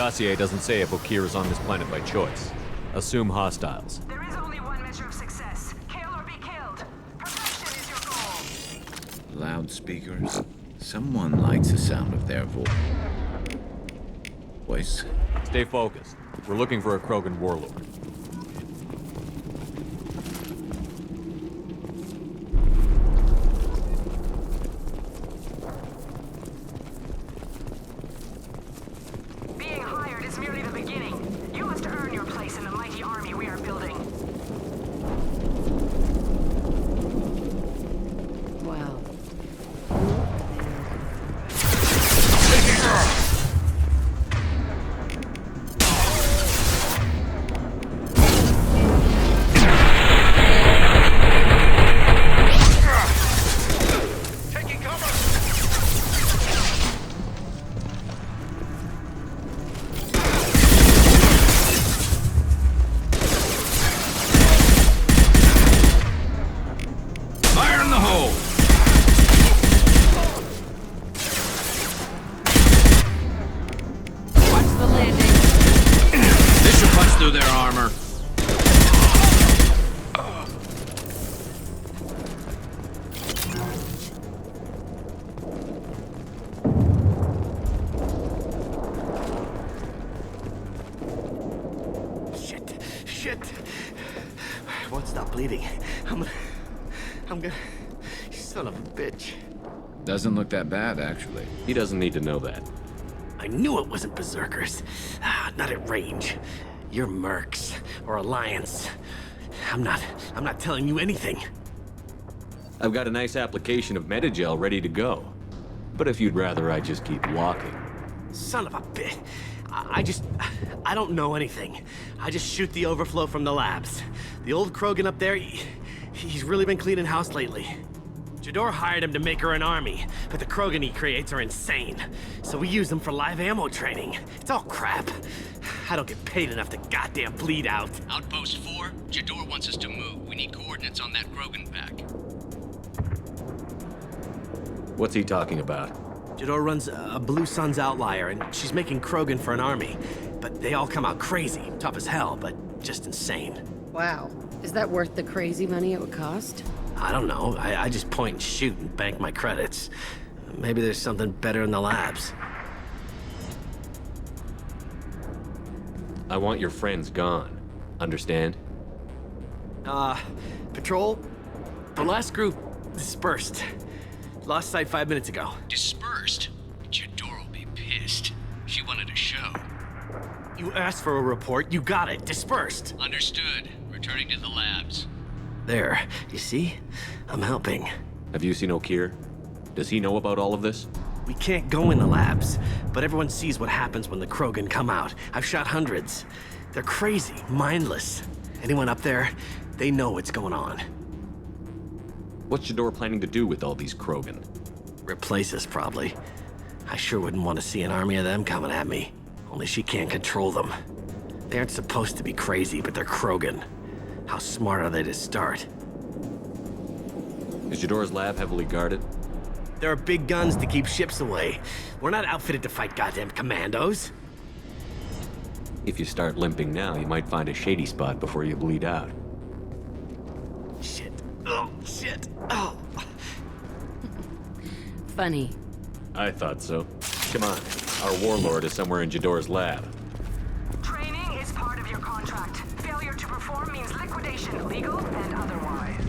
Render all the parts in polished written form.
dossier doesn't say if Okir is on this planet by choice. Assume hostiles. There is only one measure of success. Kill or be killed. Perfection is your goal. Loudspeakers. Someone likes the sound of their voice. Stay focused. We're looking for a Krogan warlord. Being hired is merely the beginning. You must earn your place in the mighty army we are building. Wow. Taking cover! Fire in the hole! Watch the landing. This should punch through their armor. Shit. I won't stop bleeding. I'm gonna... You son of a bitch. Doesn't look that bad, actually. He doesn't need to know that. I knew it wasn't berserkers. Not at range. You're mercs or Alliance. I'm not telling you anything. I've got a nice application of Metagel ready to go. But if you'd rather I just keep walking. Son of a bitch. I don't know anything. I just shoot the overflow from the labs. The old Krogan up there, he's really been cleaning house lately. Jador hired him to make her an army, but the Krogan he creates are insane. So we use them for live ammo training. It's all crap. I don't get paid enough to goddamn bleed out. Outpost 4, Jador wants us to move. We need coordinates on that Krogan pack. What's he talking about? Jador runs a Blue Suns outlier, and she's making Krogan for an army. But they all come out crazy, tough as hell, but just insane. Wow. Is that worth the crazy money it would cost? I don't know. I just point and shoot and bank my credits. Maybe there's something better in the labs. I want your friends gone. Understand? Patrol? The last group dispersed. Lost sight 5 minutes ago. Dispersed? Jador will be pissed. She wanted a show. You asked for a report, you got it. Dispersed. Understood. Returning to the labs. There. You see? I'm helping. Have you seen Okir? Does he know about all of this? We can't go in the labs, but everyone sees what happens when the Krogan come out. I've shot hundreds. They're crazy, mindless. Anyone up there, they know what's going on. What's Jador planning to do with all these Krogan? Replace us, probably. I sure wouldn't want to see an army of them coming at me. Only she can't control them. They aren't supposed to be crazy, but they're Krogan. How smart are they to start? Is Jador's lab heavily guarded? There are big guns to keep ships away. We're not outfitted to fight goddamn commandos. If you start limping now, you might find a shady spot before you bleed out. Shit. Oh, shit. Oh. Funny. I thought so. Come on. Our warlord is somewhere in Jador's lab. Training is part of your contract. Failure to perform means liquidation, legal and otherwise.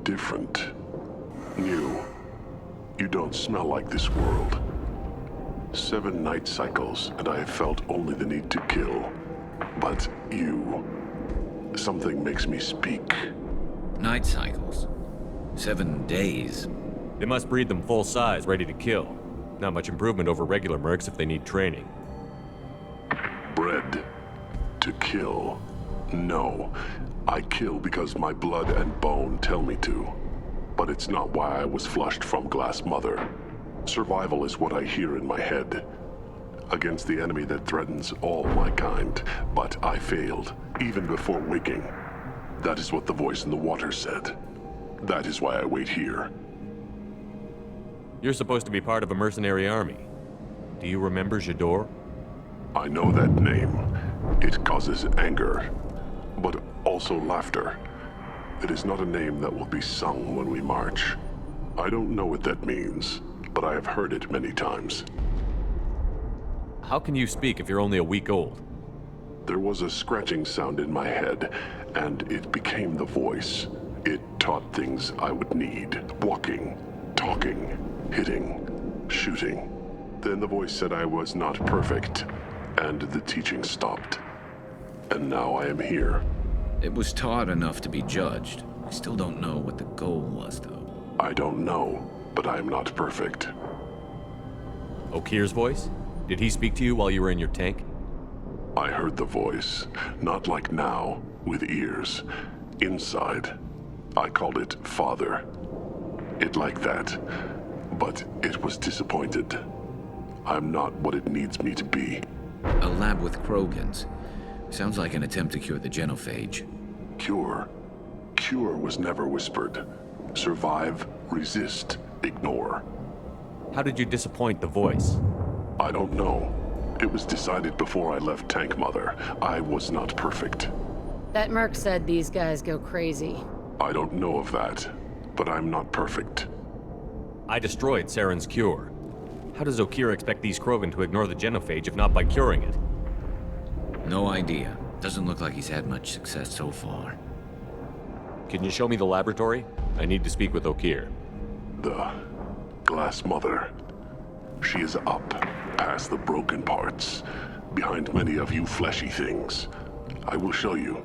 different. New. You don't smell like this world. 7 night cycles, and I have felt only the need to kill. But you... Something makes me speak. Night cycles. 7 days. They must breed them full size, ready to kill. Not much improvement over regular mercs if they need training. Bred to kill. No. I kill because my blood and bone tell me to. But it's not why I was flushed from Glass Mother. Survival is what I hear in my head. Against the enemy that threatens all my kind. But I failed, even before waking. That is what the voice in the water said. That is why I wait here. You're supposed to be part of a mercenary army. Do you remember Jador? I know that name. It causes anger, but also laughter. It is not a name that will be sung when we march. I don't know what that means, but I have heard it many times. How can you speak if you're only a week old? There was a scratching sound in my head, and it became the voice. It taught things I would need. Walking, talking, hitting, shooting. Then the voice said I was not perfect, and the teaching stopped. And now I am here. It was taught enough to be judged. I still don't know what the goal was, though. I don't know, but I am not perfect. Okir's voice? Did he speak to you while you were in your tank? I heard the voice, not like now, with ears. Inside. I called it Father. It like that, but it was disappointed. I'm not what it needs me to be. A lab with Krogans. Sounds like an attempt to cure the genophage. Cure. Cure was never whispered. Survive, resist, ignore. How did you disappoint the voice? I don't know. It was decided before I left Tank Mother. I was not perfect. That merc said these guys go crazy. I don't know of that, but I'm not perfect. I destroyed Saren's cure. How does Okir expect these Krogan to ignore the genophage if not by curing it? No idea. Doesn't look like he's had much success so far. Can you show me the laboratory? I need to speak with Okir. The Glass Mother. She is up, past the broken parts, behind many of you fleshy things. I will show you.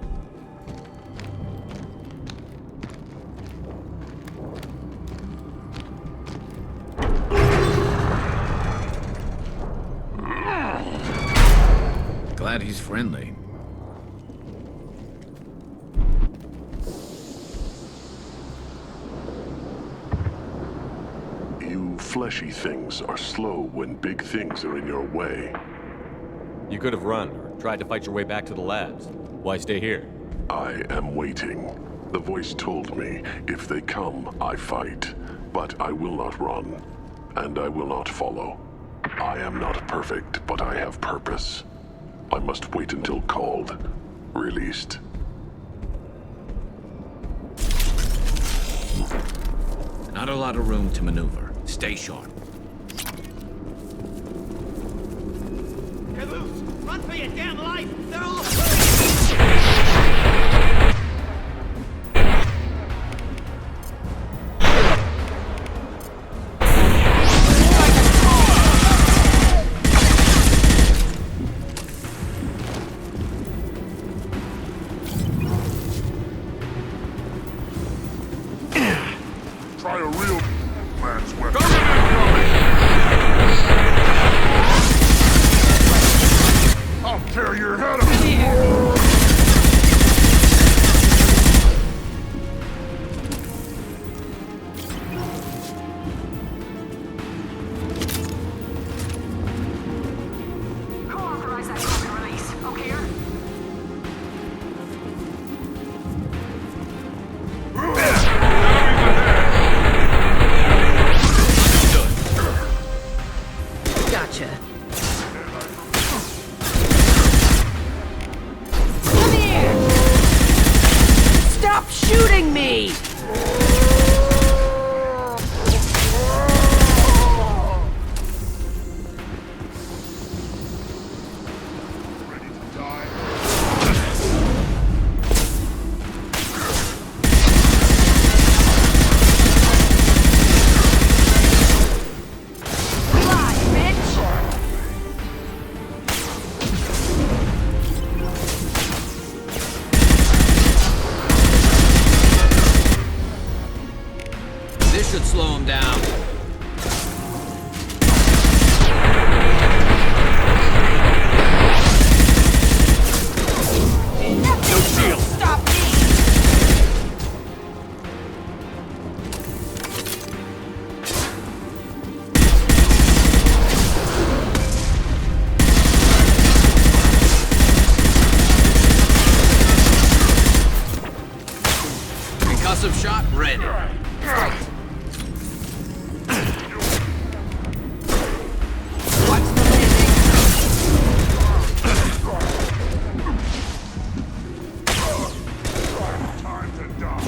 Glad he's friendly. You fleshy things are slow when big things are in your way. You could have run or tried to fight your way back to the labs. Why stay here? I am waiting. The voice told me, if they come, I fight. But I will not run, and I will not follow. I am not perfect, but I have purpose. I must wait until called, released. Not a lot of room to maneuver. Stay sharp. Get loose! Run for your damn life! They're all... Try a real man's weapon. I'll tear your head off. Who authorized that Krogan release? Okir? slow him down. No shield! Stop me! Concussive shot ready. Watch the landing. Time to die.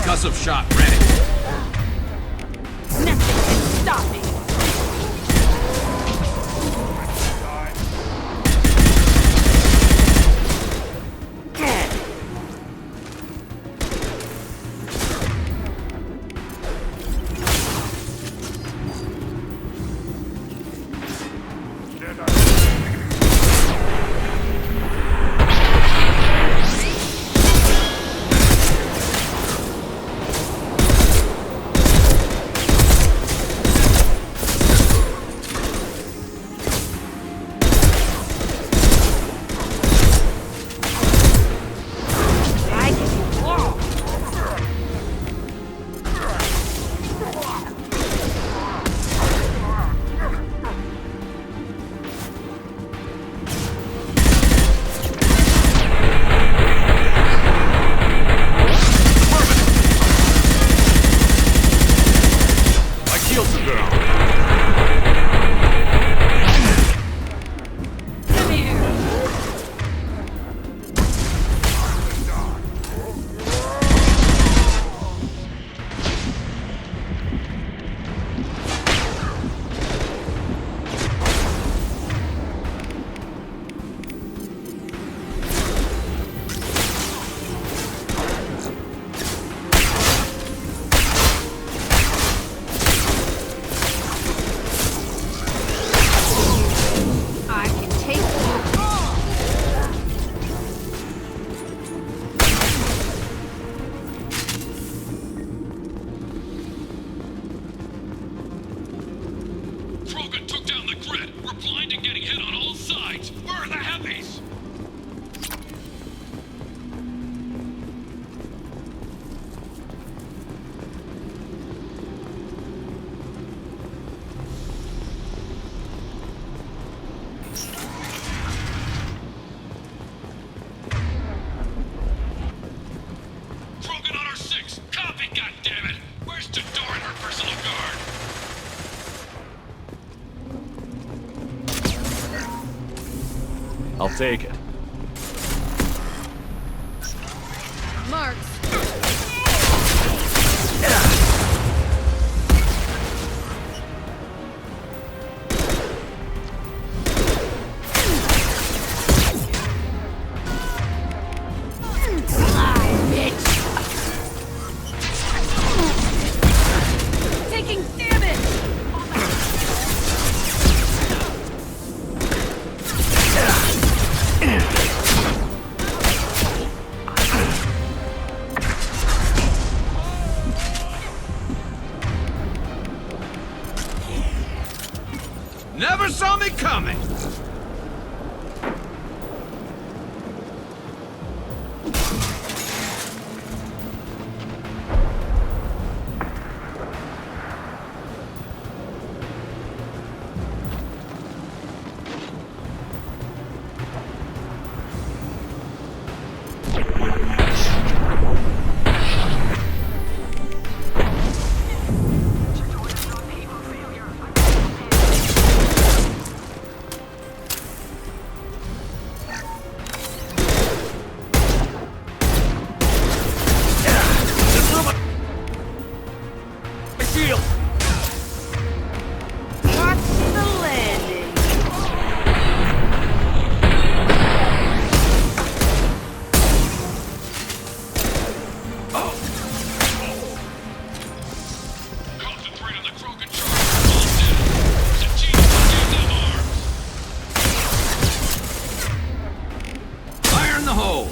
Concussive shot ready. Nothing can stop me. I can walk. I killed the girl! Come here. I can take you all. Krogan took down the grid. We're blind and getting hit on all sides. Where are the heavies? Krogan on our 6. Copy, goddammit. Where's Tador and her personal guard? I'll take it. Marks. Taking damage. Never saw me coming. the hole!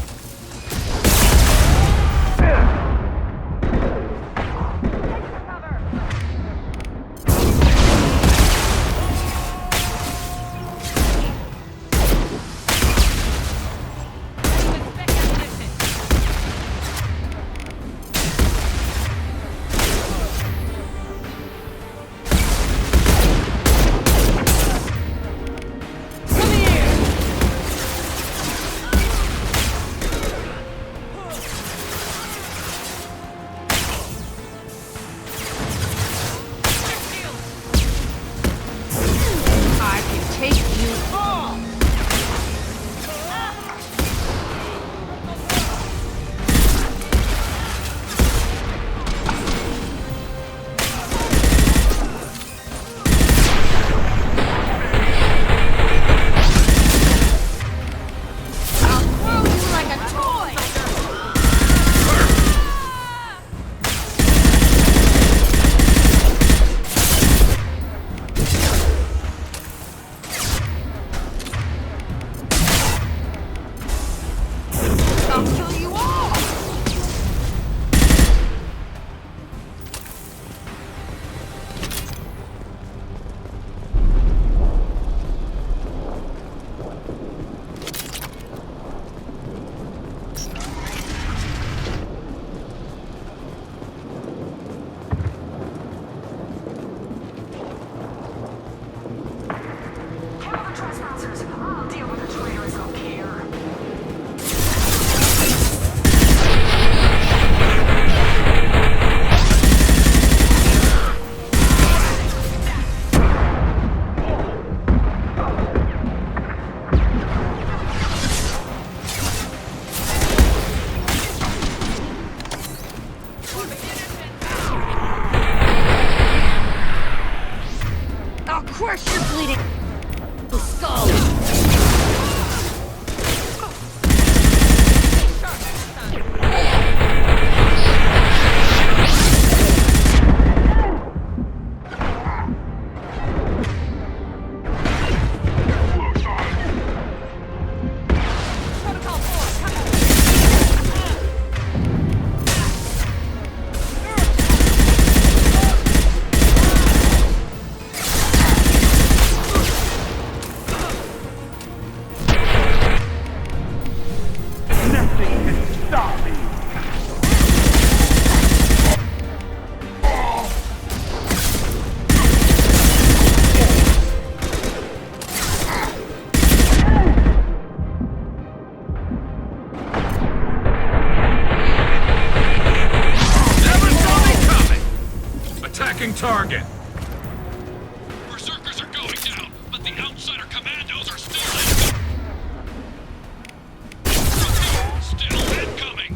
Target! Berserkers are going down, but the outsider commandos are still incoming! Still incoming!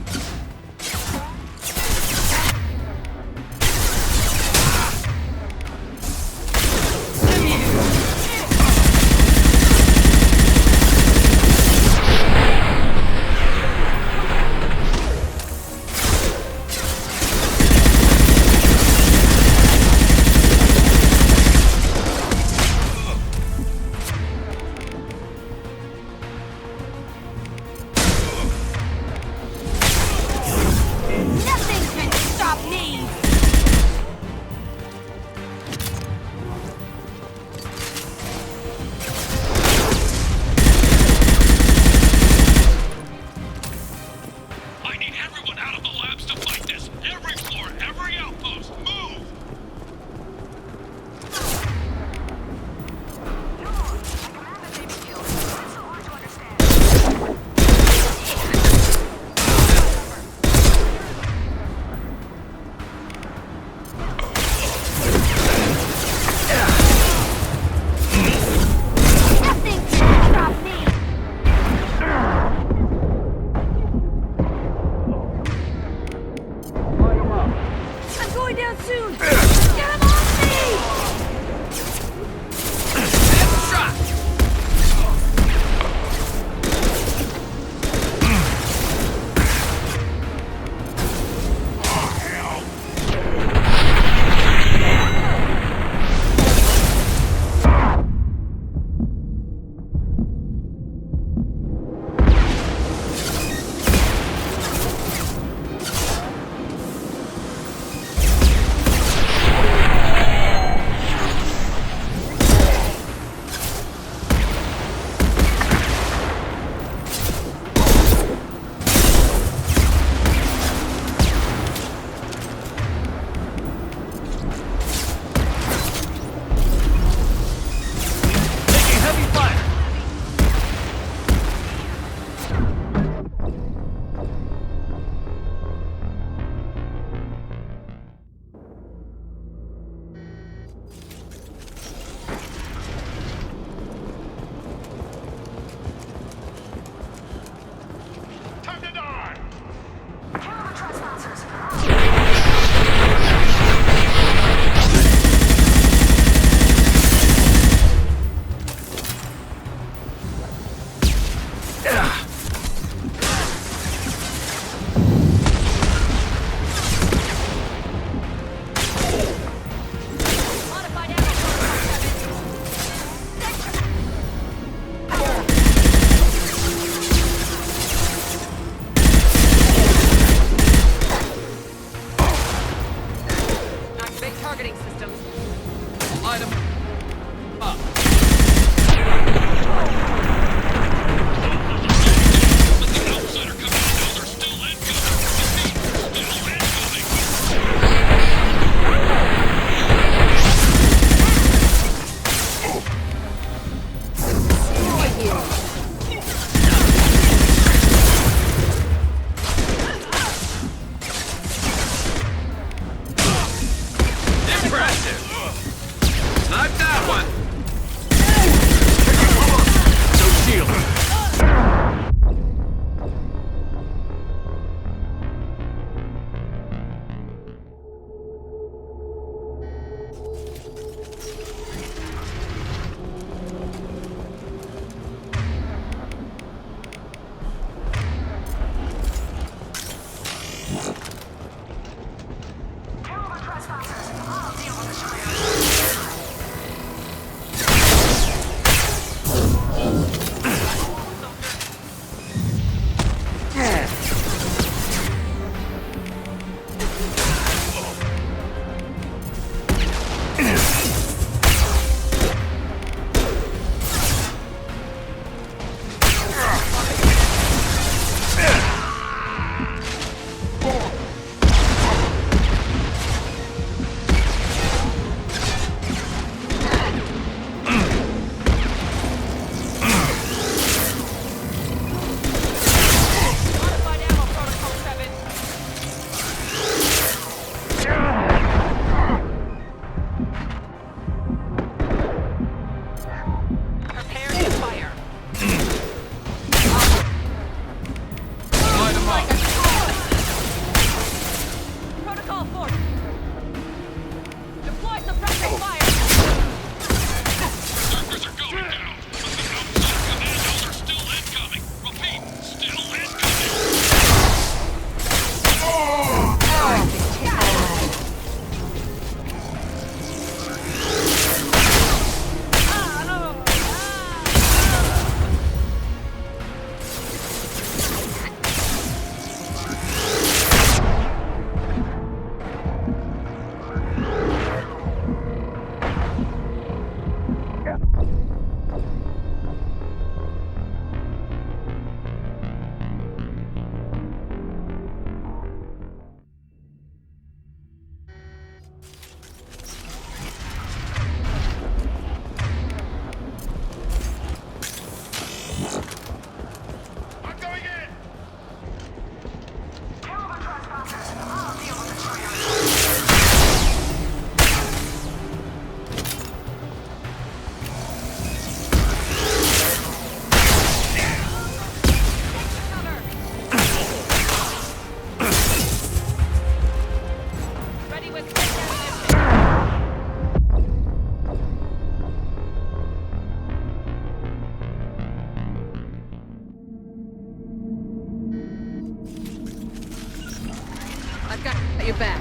your back.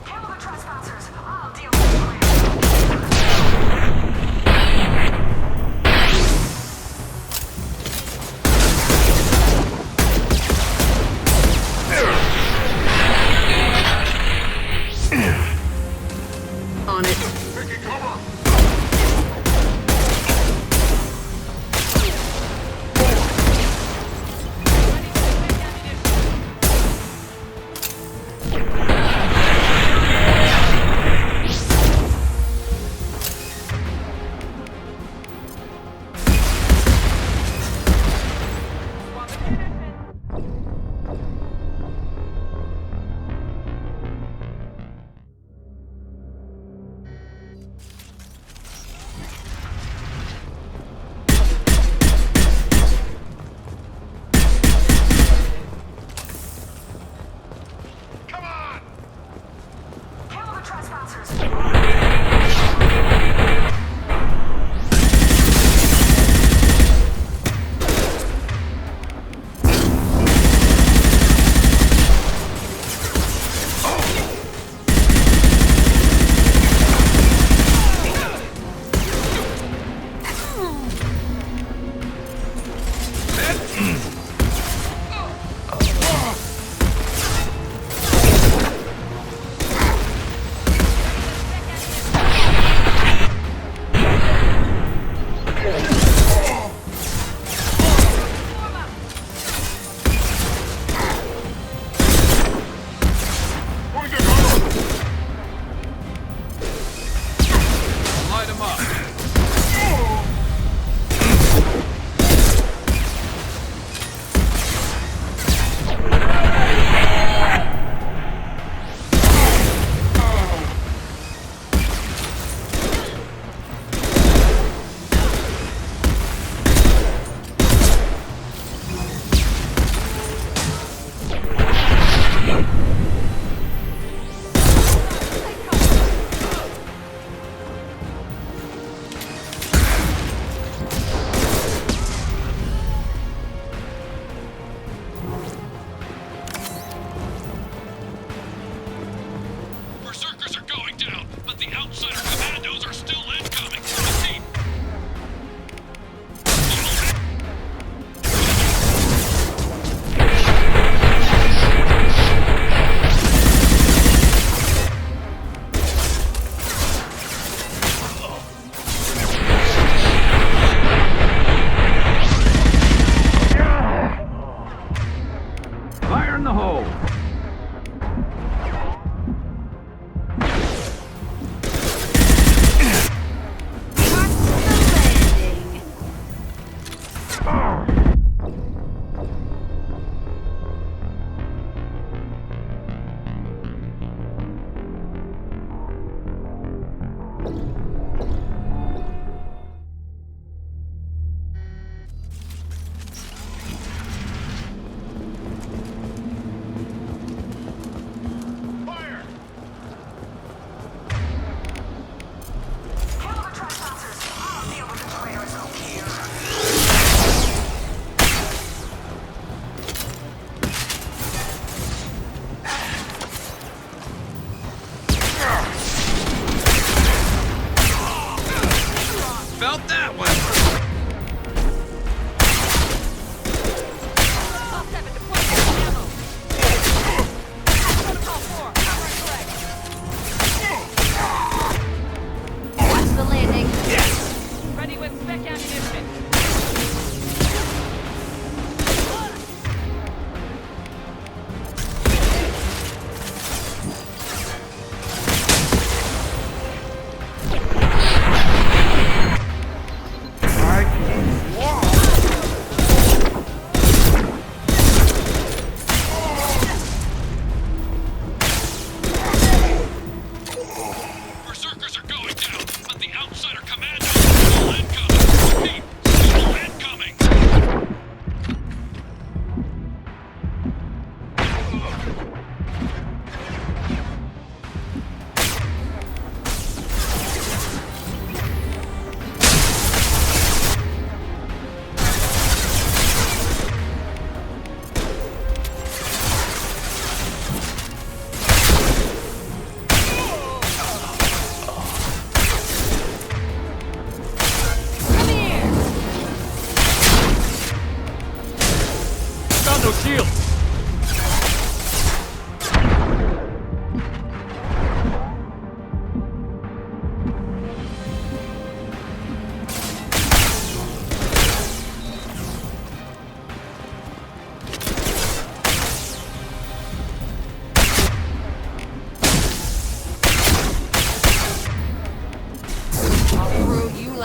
Kill the trespassers. I'll deal with the plan. On it. Taking cover!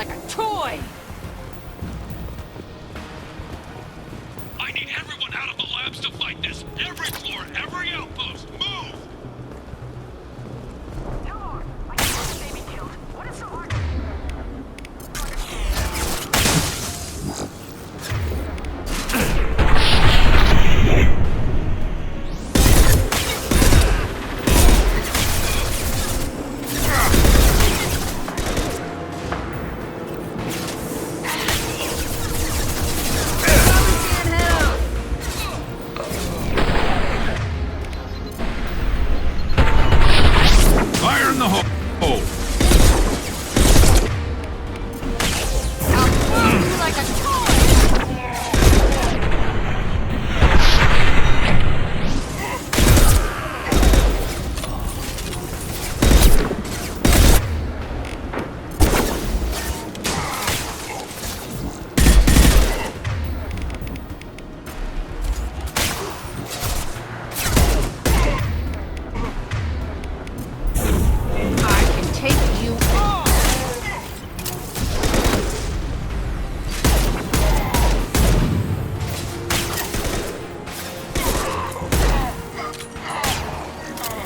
like a toy! I need everyone out of the labs to fight this. Every floor, every outpost, move! No more. My daughter's baby killed. What is so hard? Fire in the hole! I'll blow you like a toy! I can take you on!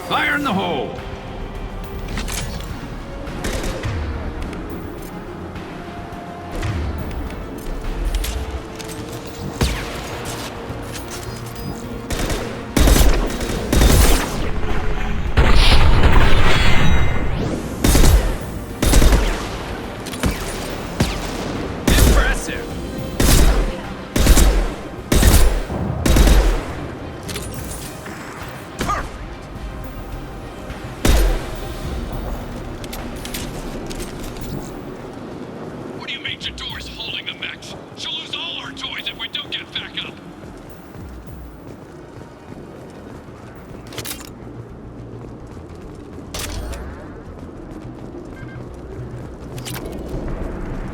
Fire in the hole! Impressive! What do you mean Jador's holding the mechs? She'll lose all our toys if we don't get back up.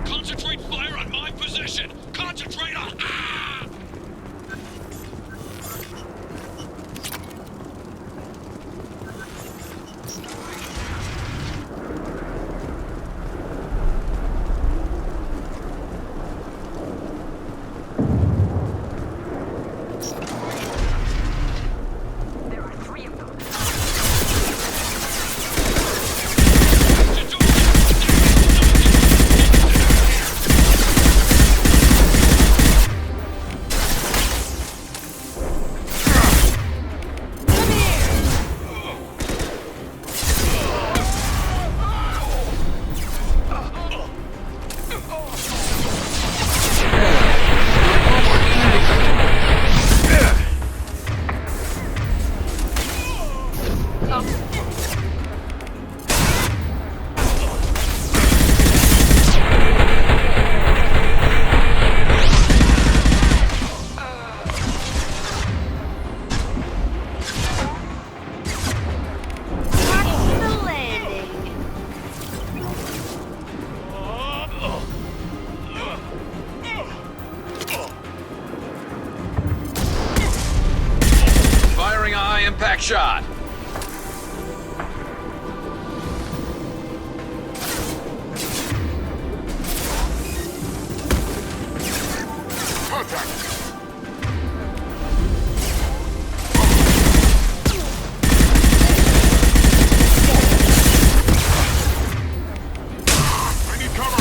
Concentrate fire on my position! Concentrate on... Ah! There are 3 of them. The landing! Firing a high-impact shot! I need cover!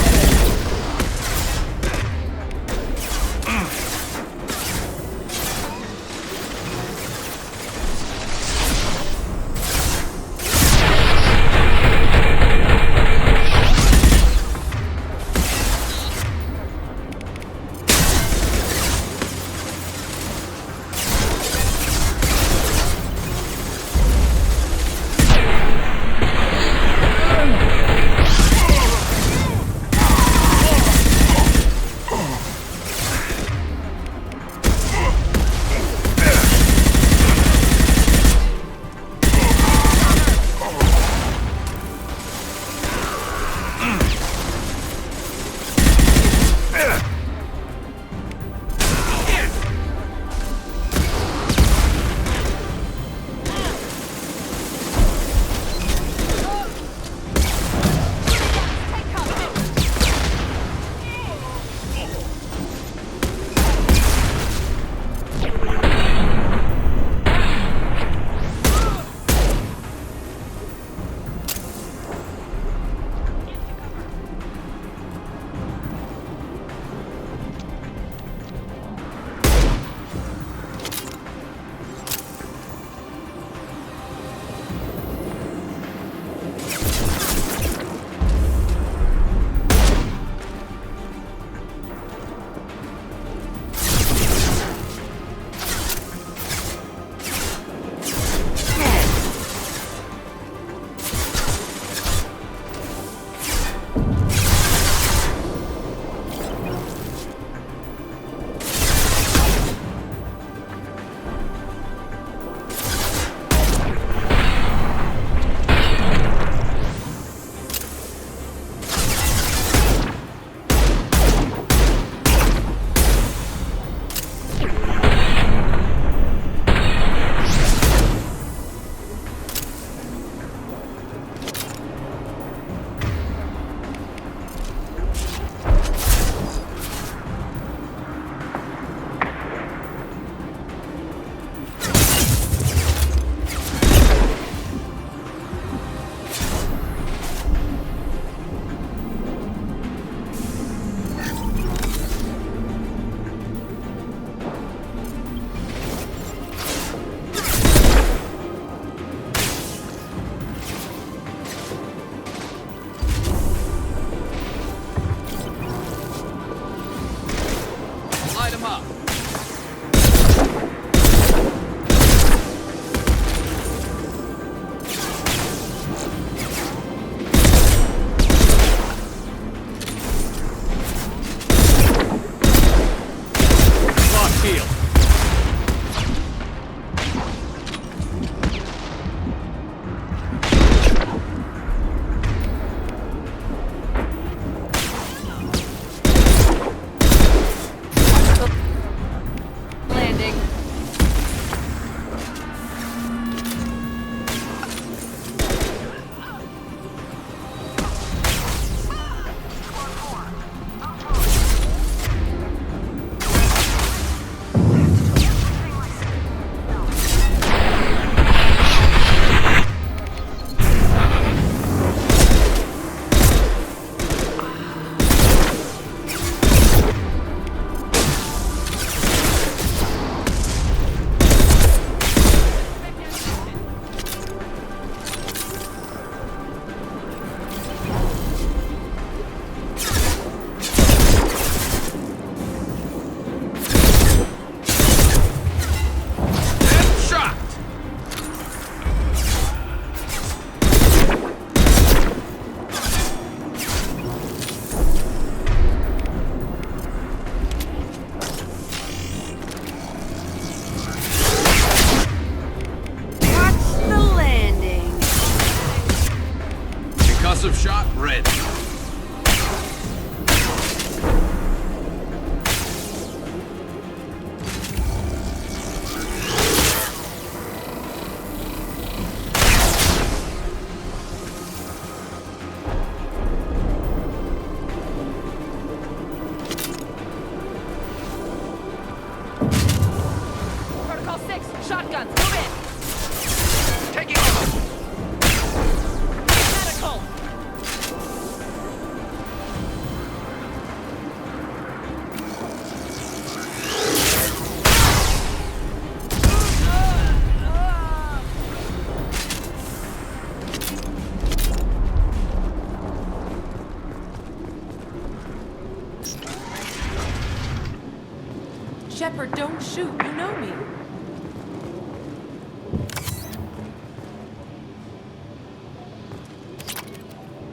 Shepard, don't shoot. You know me.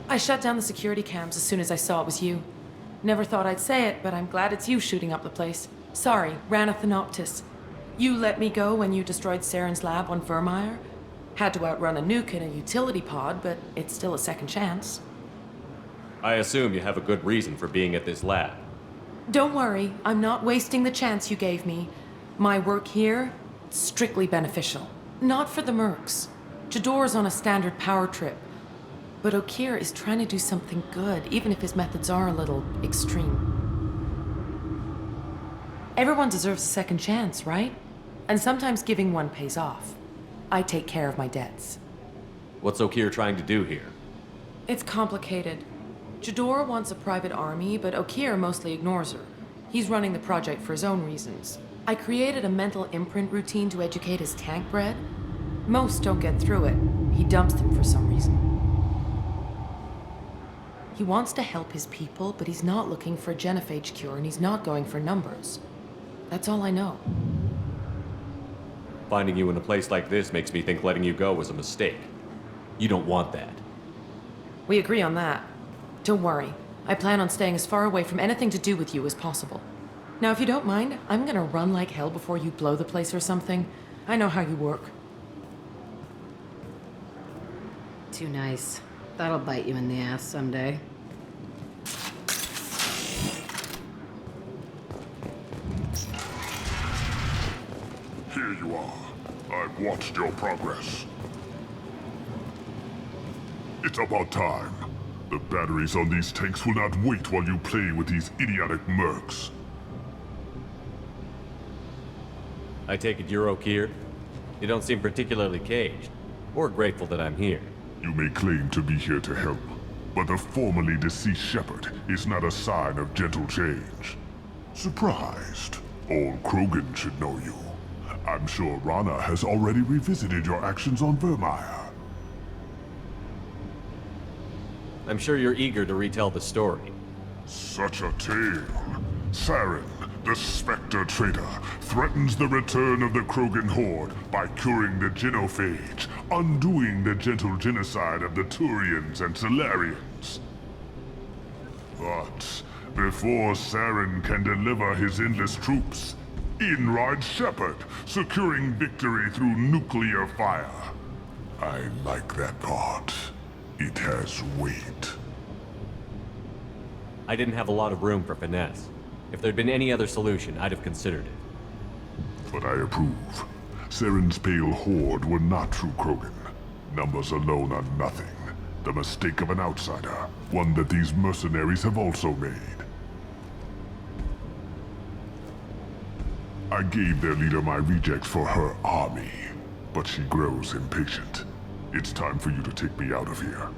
I shut down the security cams as soon as I saw it was you. Never thought I'd say it, but I'm glad it's you shooting up the place. Sorry, Ranathanoptis. You let me go when you destroyed Saren's lab on Vermeer. Had to outrun a nuke in a utility pod, but it's still a second chance. I assume you have a good reason for being at this lab. Don't worry, I'm not wasting the chance you gave me. My work here, strictly beneficial. Not for the mercs. Jador's on a standard power trip. But Okeer is trying to do something good, even if his methods are a little extreme. Everyone deserves a second chance, right? And sometimes giving one pays off. I take care of my debts. What's Okeer trying to do here? It's complicated. Jador wants a private army, but Okeer mostly ignores her. He's running the project for his own reasons. I created a mental imprint routine to educate his tank bred. Most don't get through it. He dumps them for some reason. He wants to help his people, but he's not looking for a genophage cure, and he's not going for numbers. That's all I know. Finding you in a place like this makes me think letting you go was a mistake. You don't want that. We agree on that. Don't worry. I plan on staying as far away from anything to do with you as possible. Now, if you don't mind, I'm gonna run like hell before you blow the place or something. I know how you work. Too nice. That'll bite you in the ass someday. Here you are. I've watched your progress. It's about time. The batteries on these tanks will not wait while you play with these idiotic mercs. I take it you're Okeer? You don't seem particularly caged, or grateful that I'm here. You may claim to be here to help, but the formerly deceased Shepard is not a sign of gentle change. Surprised? Old Krogan should know you. I'm sure Rana has already revisited your actions on Vermeer. I'm sure you're eager to retell the story. Such a tale. Saren, the Spectre traitor, threatens the return of the Krogan horde by curing the genophage, undoing the gentle genocide of the Turians and Solarians. But before Saren can deliver his endless troops, in rides Shepard, securing victory through nuclear fire. I like that part. It has weight. I didn't have a lot of room for finesse. If there'd been any other solution, I'd have considered it. But I approve. Saren's pale horde were not true Krogan. Numbers alone are nothing. The mistake of an outsider, one that these mercenaries have also made. I gave their leader my rejects for her army, but she grows impatient. It's time for you to take me out of here.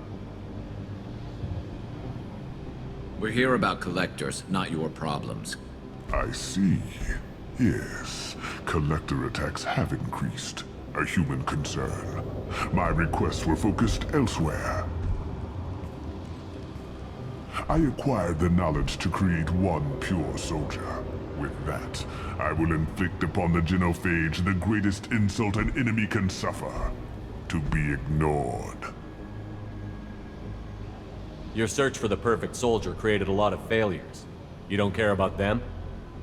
We're here about collectors, not your problems. I see. Yes, collector attacks have increased. A human concern. My requests were focused elsewhere. I acquired the knowledge to create one pure soldier. With that, I will inflict upon the genophage the greatest insult an enemy can suffer. To be ignored. Your search for the perfect soldier created a lot of failures. You don't care about them?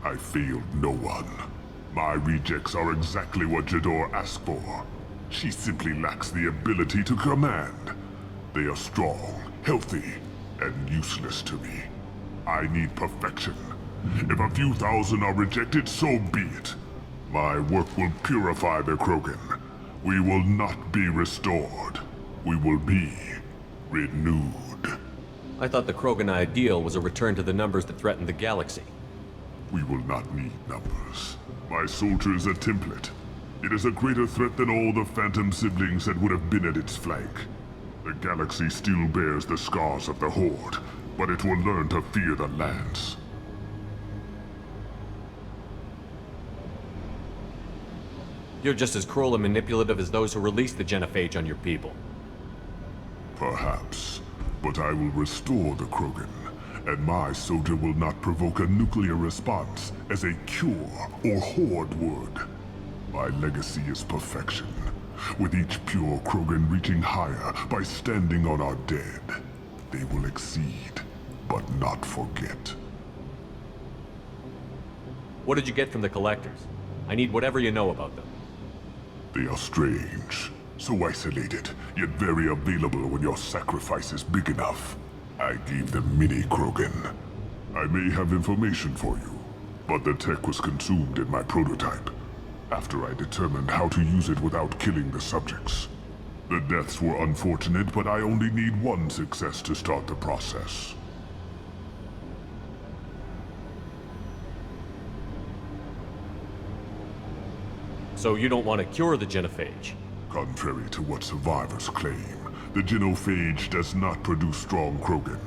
I failed no one. My rejects are exactly what Jador asked for. She simply lacks the ability to command. They are strong, healthy, and useless to me. I need perfection. If a few thousand are rejected, so be it. My work will purify the Krogan. We will not be restored. We will be renewed. I thought the Krogan ideal was a return to the numbers that threatened the galaxy. We will not need numbers. My soldier is a template. It is a greater threat than all the Phantom siblings that would have been at its flank. The galaxy still bears the scars of the Horde, but it will learn to fear the Lance. You're just as cruel and manipulative as those who released the genophage on your people. Perhaps, but I will restore the Krogan, and my soldier will not provoke a nuclear response as a cure or horde would. My legacy is perfection, with each pure Krogan reaching higher by standing on our dead. They will exceed, but not forget. What did you get from the collectors? I need whatever you know about them. They are strange, so isolated, yet very available when your sacrifice is big enough. I gave them mini Krogan. I may have information for you, but the tech was consumed in my prototype, after I determined how to use it without killing the subjects. The deaths were unfortunate, but I only need one success to start the process. So you don't want to cure the genophage? Contrary to what survivors claim, the genophage does not produce strong Krogan.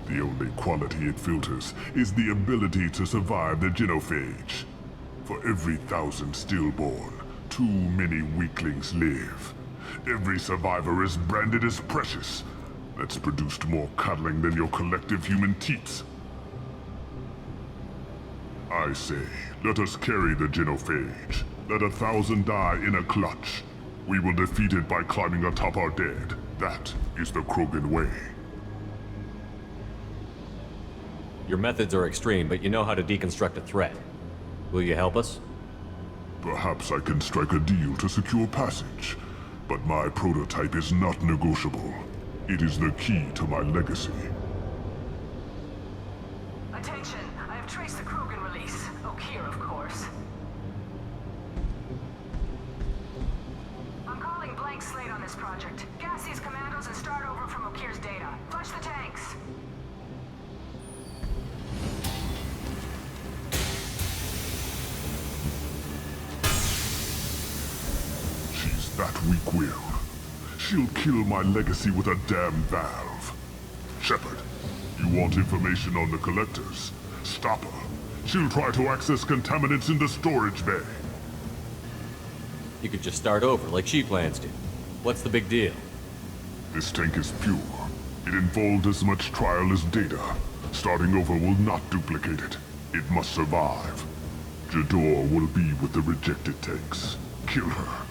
The only quality it filters is the ability to survive the genophage. For every 1,000 stillborn, too many weaklings live. Every survivor is branded as precious. That's produced more cuddling than your collective human teats. I say, let us carry the genophage. Let 1,000 die in a clutch. We will defeat it by climbing atop our dead. That is the Krogan way. Your methods are extreme, but you know how to deconstruct a threat. Will you help us? Perhaps I can strike a deal to secure passage, but my prototype is not negotiable. It is the key to my legacy. Attention, I have traced the Krogan release. Okeer, of course. I'm calling blank slate on this project. Gas these commandos and start over from Okeer's data. Flush the tanks. She's that weak-willed. She'll kill my legacy with a damn valve. Shepard, you want information on the collectors? Stop her. She'll try to access contaminants in the storage bay. You could just start over, like she plans to. What's the big deal? This tank is pure. It involved as much trial as data. Starting over will not duplicate it. It must survive. Jador will be with the rejected tanks. Kill her.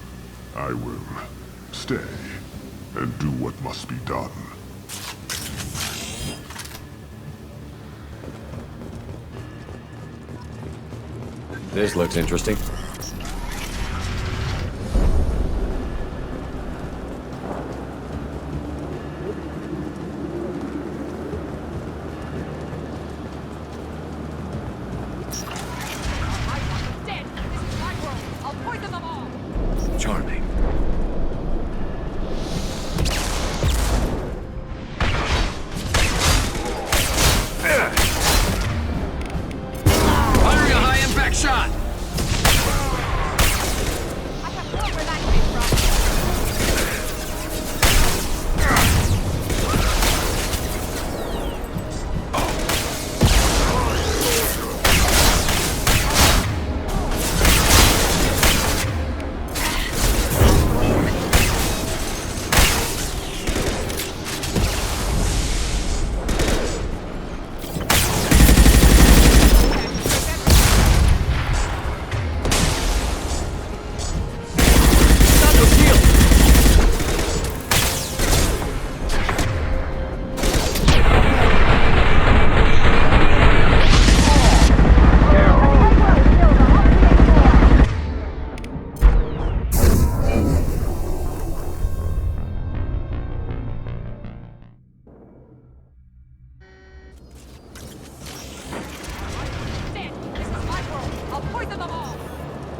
I will stay and do what must be done. This looks interesting. Charming. Firing a high-impact shot!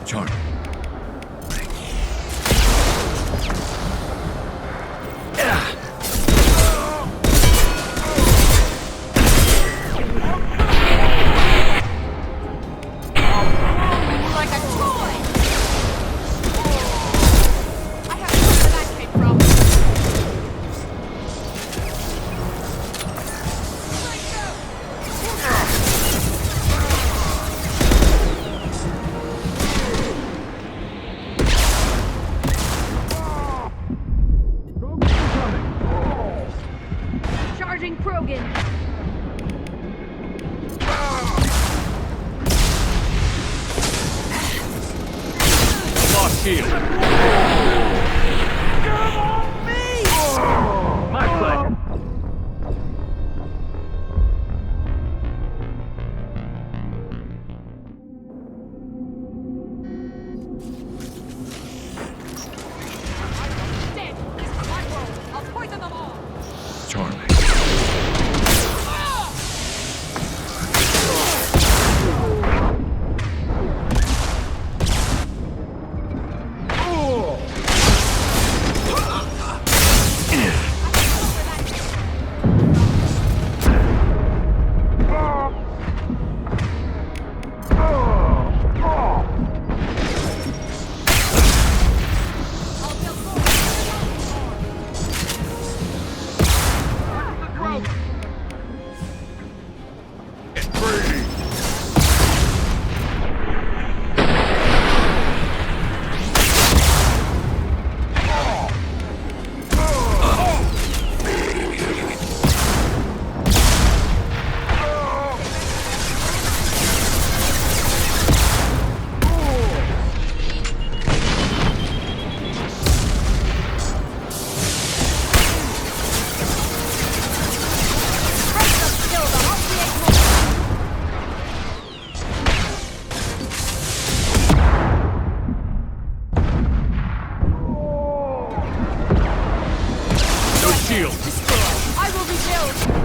Charming. Like a toy! I have no where that came from. shield. My pleasure. Dead. This is my world. I'll poison them all. Charming. I will rebuild.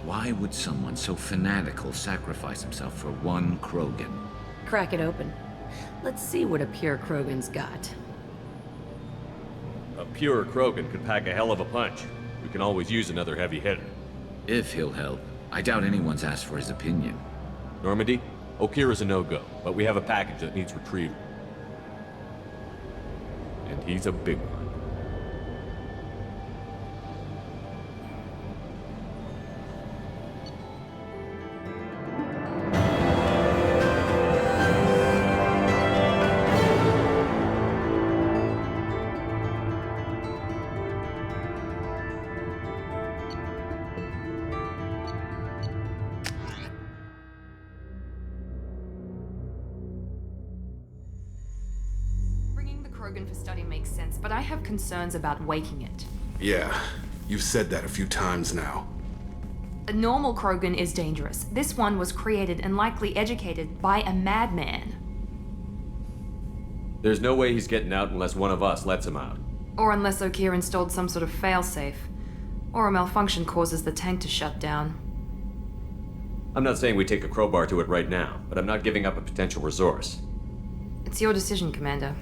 Why would someone so fanatical sacrifice himself for one Krogan? Crack it open. Let's see what a pure Krogan's got. A pure Krogan could pack a hell of a punch. We can always use another heavy hitter. If he'll help. I doubt anyone's asked for his opinion. Normandy, Okira's a no-go, but we have a package that needs retrieval. And he's a big one. Bringing the Krogan for study makes sense, but I have concerns about waking it. Yeah, you've said that a few times now. A normal Krogan is dangerous. This one was created and likely educated by a madman. There's no way he's getting out unless one of us lets him out. Or unless Okir installed some sort of failsafe. Or a malfunction causes the tank to shut down. I'm not saying we take a crowbar to it right now, but I'm not giving up a potential resource. It's your decision, Commander.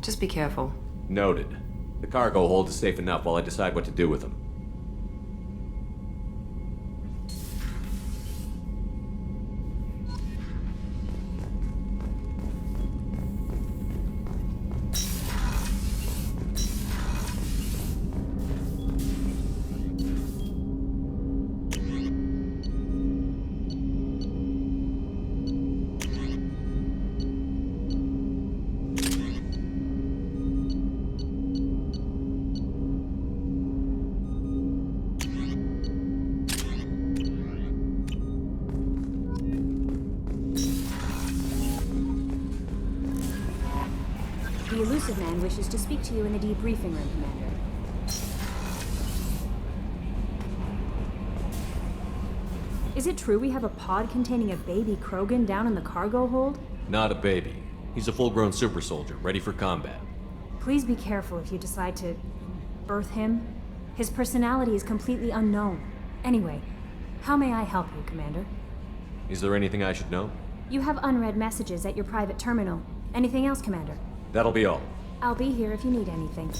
Just be careful. Noted. The cargo hold is safe enough while I decide what to do with them. The elusive man wishes to speak to you in the debriefing room, Commander. Is it true we have a pod containing a baby Krogan down in the cargo hold? Not a baby. He's a full-grown super soldier, ready for combat. Please be careful if you decide to birth him. His personality is completely unknown. Anyway, how may I help you, Commander? Is there anything I should know? You have unread messages at your private terminal. Anything else, Commander? That'll be all. I'll be here if you need anything.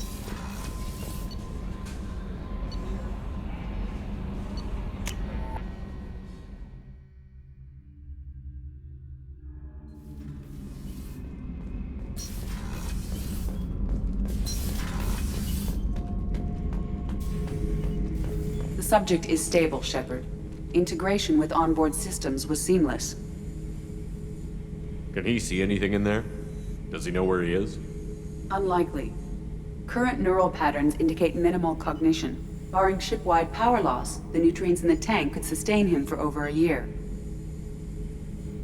The subject is stable, Shepard. Integration with onboard systems was seamless. Can he see anything in there? Does he know where he is? Unlikely. Current neural patterns indicate minimal cognition. Barring ship-wide power loss, the nutrients in the tank could sustain him for over a year.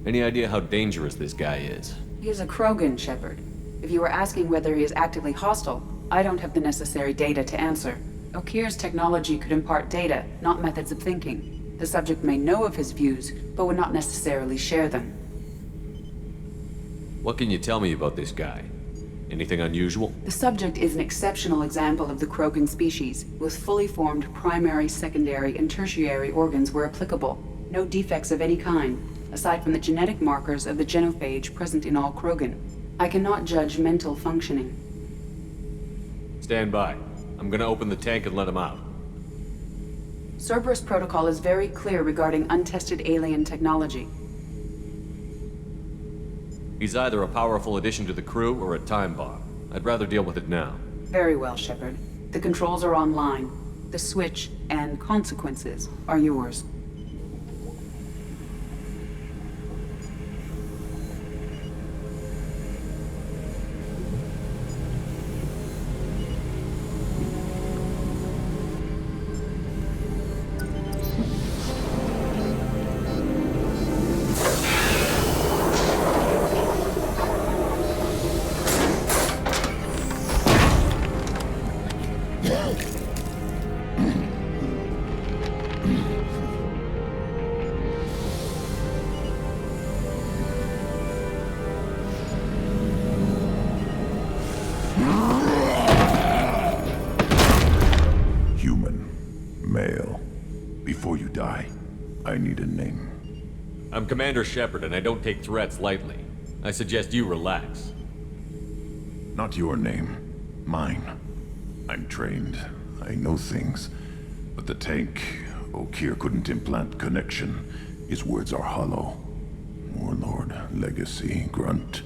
Any idea how dangerous this guy is? He is a Krogan, Shepard. If you were asking whether he is actively hostile, I don't have the necessary data to answer. Okir's technology could impart data, not methods of thinking. The subject may know of his views, but would not necessarily share them. What can you tell me about this guy? Anything unusual? The subject is an exceptional example of the Krogan species, with fully formed primary, secondary, and tertiary organs where applicable. No defects of any kind, aside from the genetic markers of the genophage present in all Krogan. I cannot judge mental functioning. Stand by. I'm gonna open the tank and let him out. Cerberus protocol is very clear regarding untested alien technology. He's either a powerful addition to the crew or a time bomb. I'd rather deal with it now. Very well, Shepard. The controls are online. The switch and consequences are yours. Human. Male. Before you die, I need a name. I'm Commander Shepard, and I don't take threats lightly. I suggest you relax. Not your name. Mine. I'm trained. I know things. But the tank, Okeer couldn't implant connection. His words are hollow. Warlord, Legacy, Grunt.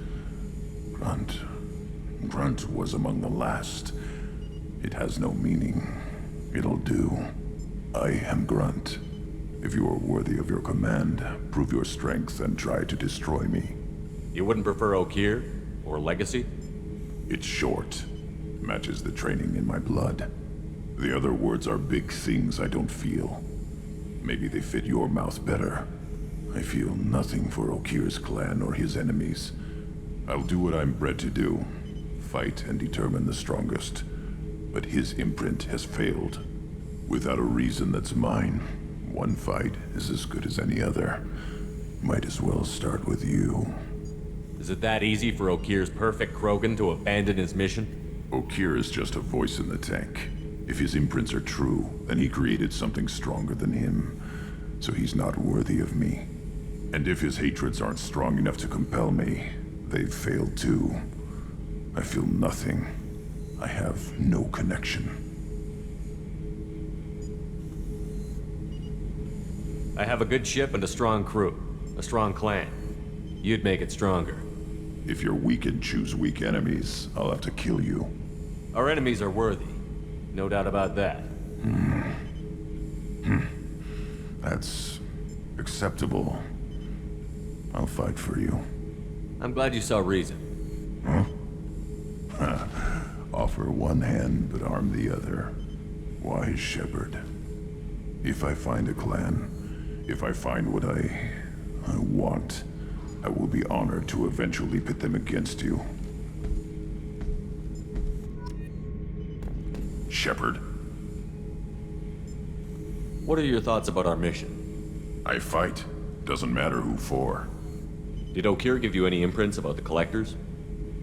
Grunt was among the last. It has no meaning. It'll do. I am Grunt. If you are worthy of your command, prove your strength and try to destroy me. You wouldn't prefer Okeer? Or Legacy? It's short. Matches the training in my blood. The other words are big things I don't feel. Maybe they fit your mouth better. I feel nothing for Okeer's clan or his enemies. I'll do what I'm bred to do. Fight and determine the strongest. But his imprint has failed. Without a reason that's mine, one fight is as good as any other. Might as well start with you. Is it that easy for Okeer's perfect Krogan to abandon his mission? Okeer is just a voice in the tank. If his imprints are true, then he created something stronger than him. So he's not worthy of me. And if his hatreds aren't strong enough to compel me, they've failed too. I feel nothing. I have no connection. I have a good ship and a strong crew. A strong clan. You'd make it stronger. If you're weak and choose weak enemies, I'll have to kill you. Our enemies are worthy. No doubt about that. That's acceptable. I'll fight for you. I'm glad you saw reason. Huh? Offer one hand, but arm the other. Wise Shepard. If I find a clan, if I find what I want, I will be honored to eventually pit them against you. Shepard. What are your thoughts about our mission? I fight. Doesn't matter who for. Did Okeer give you any imprints about the Collectors?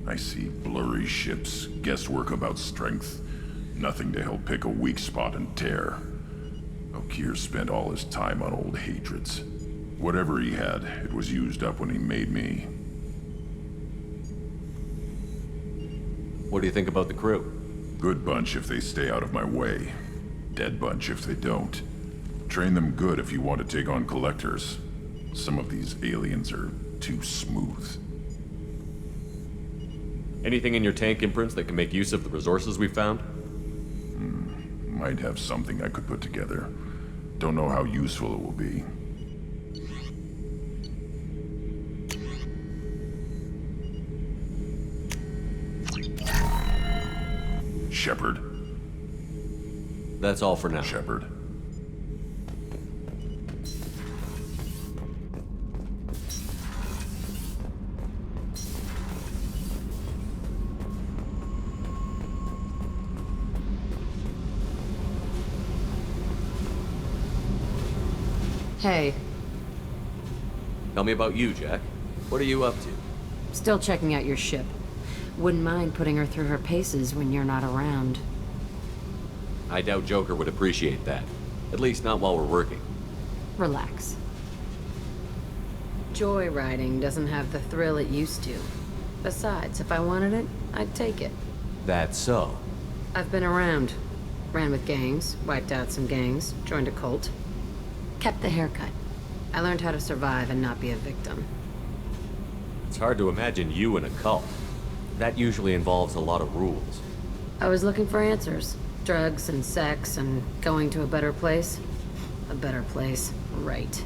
I see blurry ships, guesswork about strength. Nothing to help pick a weak spot and tear. Okeer spent all his time on old hatreds. Whatever he had, it was used up when he made me. What do you think about the crew? Good bunch if they stay out of my way. Dead bunch if they don't. Train them good if you want to take on Collectors. Some of these aliens are too smooth. Anything in your tank imprints that can make use of the resources we found? Might have something I could put together. Don't know how useful it will be. Shepard. That's all for now. Shepard. Hey. Tell me about you, Jack. What are you up to? Still checking out your ship. Wouldn't mind putting her through her paces when you're not around. I doubt Joker would appreciate that. At least not while we're working. Relax. Joyriding doesn't have the thrill it used to. Besides, if I wanted it, I'd take it. That's so. I've been around. Ran with gangs, wiped out some gangs, joined a cult. Kept the haircut. I learned how to survive and not be a victim. It's hard to imagine you in a cult. That usually involves a lot of rules. I was looking for answers. Drugs and sex and going to a better place. A better place, right.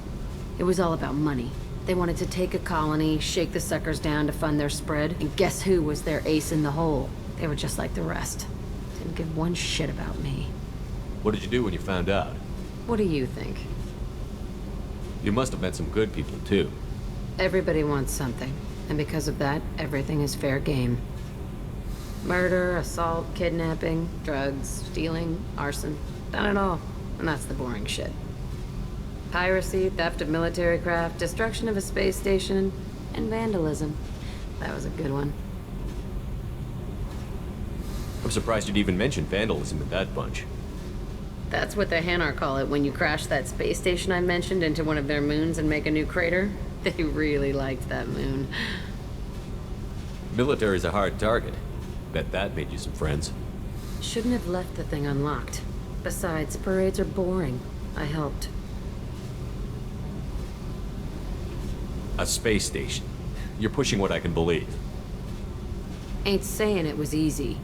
It was all about money. They wanted to take a colony, shake the suckers down to fund their spread, and guess who was their ace in the hole? They were just like the rest. Didn't give one shit about me. What did you do when you found out? What do you think? You must have met some good people, too. Everybody wants something, and because of that, everything is fair game. Murder, assault, kidnapping, drugs, stealing, arson. Done it all. And that's the boring shit. Piracy, theft of military craft, destruction of a space station, and vandalism. That was a good one. I'm surprised you'd even mention vandalism in that bunch. That's what the Hanar call it when you crash that space station I mentioned into one of their moons and make a new crater. They really liked that moon. Military's a hard target. Bet that made you some friends. Shouldn't have left the thing unlocked. Besides, parades are boring. I helped. A space station. You're pushing what I can believe. Ain't saying it was easy.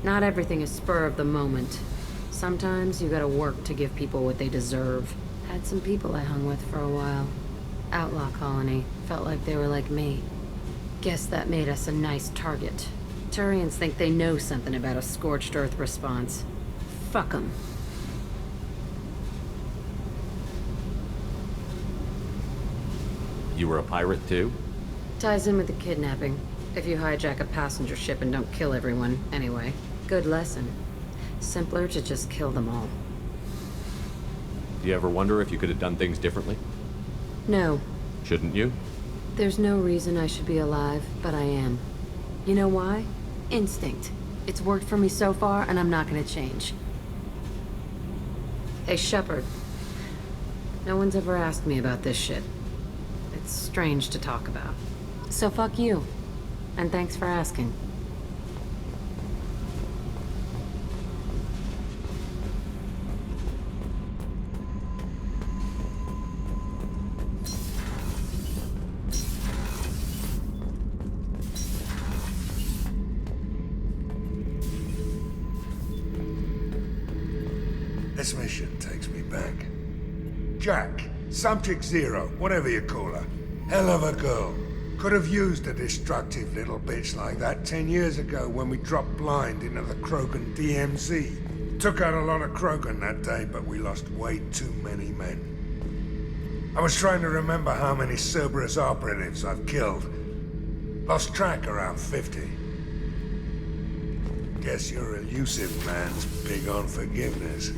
Not everything is spur of the moment. Sometimes you gotta work to give people what they deserve. Had some people I hung with for a while. Outlaw colony. Felt like they were like me. Guess that made us a nice target. Turians think they know something about a scorched earth response. Fuck 'em. You were a pirate too? Ties in with the kidnapping. If you hijack a passenger ship and don't kill everyone, anyway. Good lesson. Simpler to just kill them all. Do you ever wonder if you could have done things differently? No. Shouldn't you? There's no reason I should be alive, but I am. You know why? Instinct. It's worked for me so far, and I'm not gonna change. Hey, Shepard. No one's ever asked me about this shit. It's strange to talk about. So fuck you. And thanks for asking. This mission takes me back. Jack, Subject Zero, whatever you call her. Hell of a girl. Could have used a destructive little bitch like that 10 years ago when we dropped blind into the Krogan DMZ. Took out a lot of Krogan that day, but we lost way too many men. I was trying to remember how many Cerberus operatives I've killed. Lost track around 50. Guess your elusive man's big on forgiveness.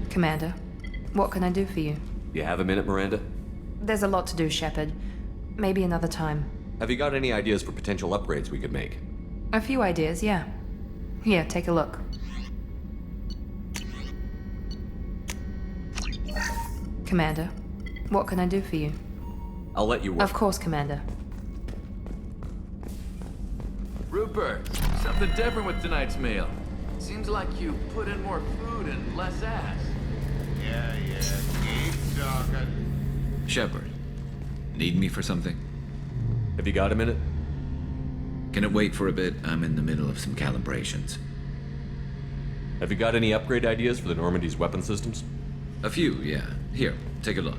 Commander, what can I do for you? You have a minute, Miranda? There's a lot to do, Shepard. Maybe another time. Have you got any ideas for potential upgrades we could make? A few ideas, yeah. Here, take a look. Commander, what can I do for you? I'll let you work. Of course, Commander. Rupert, something different with tonight's meal. Seems like you put in more food and less ass. Yeah, keep talking. Shepard, need me for something? Have you got a minute? Can it wait for a bit? I'm in the middle of some calibrations. Have you got any upgrade ideas for the Normandy's weapon systems? A few, yeah. Here, take a look.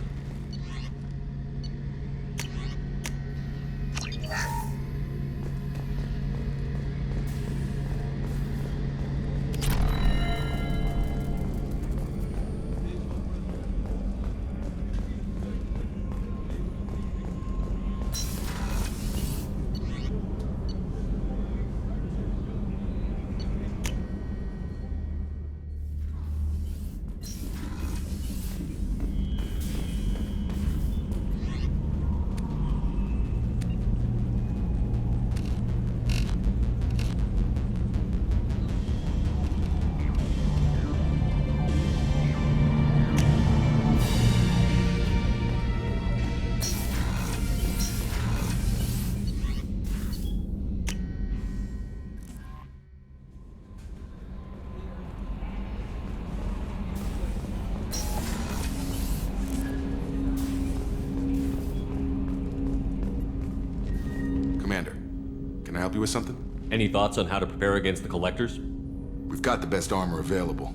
Can I help you with something? Any thoughts on how to prepare against the Collectors? We've got the best armor available.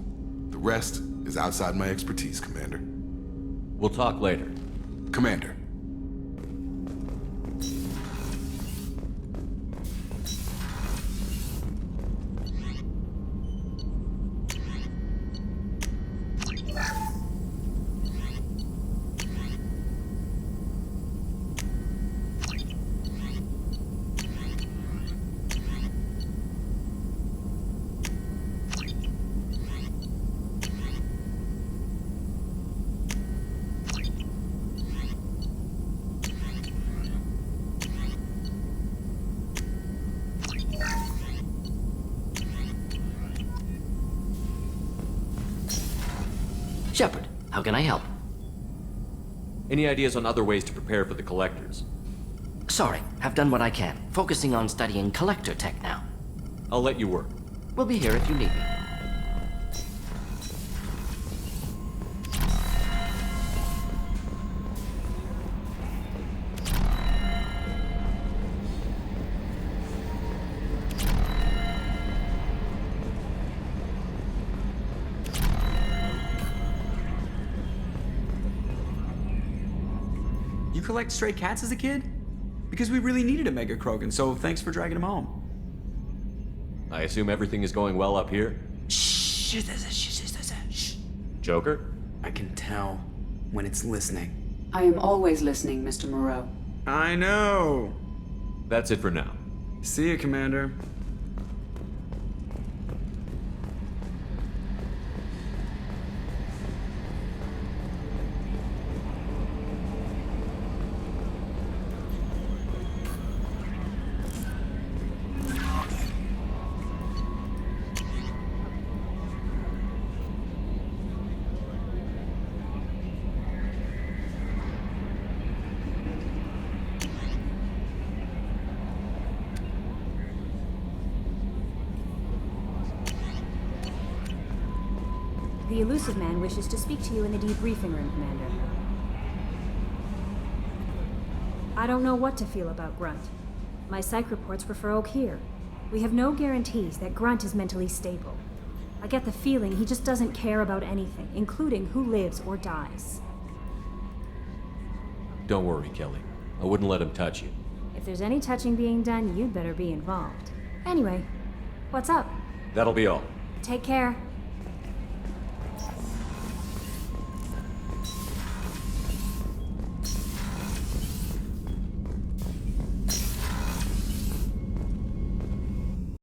The rest is outside my expertise, Commander. We'll talk later. Commander. Shepard, how can I help? Any ideas on other ways to prepare for the collectors? Sorry, I've done what I can. Focusing on studying collector tech now. I'll let you work. We'll be here if you need me. You collect stray cats as a kid? Because we really needed a Mega Krogan, so thanks for dragging him home. I assume everything is going well up here? Shh. Joker? I can tell when it's listening. I am always listening, Mr. Moreau. I know. That's it for now. See you, Commander. The elusive man wishes to speak to you in the debriefing room, Commander. I don't know what to feel about Grunt. My psych reports refer Oak here. We have no guarantees that Grunt is mentally stable. I get the feeling he just doesn't care about anything, including who lives or dies. Don't worry, Kelly. I wouldn't let him touch you. If there's any touching being done, you'd better be involved. Anyway, what's up? That'll be all. Take care.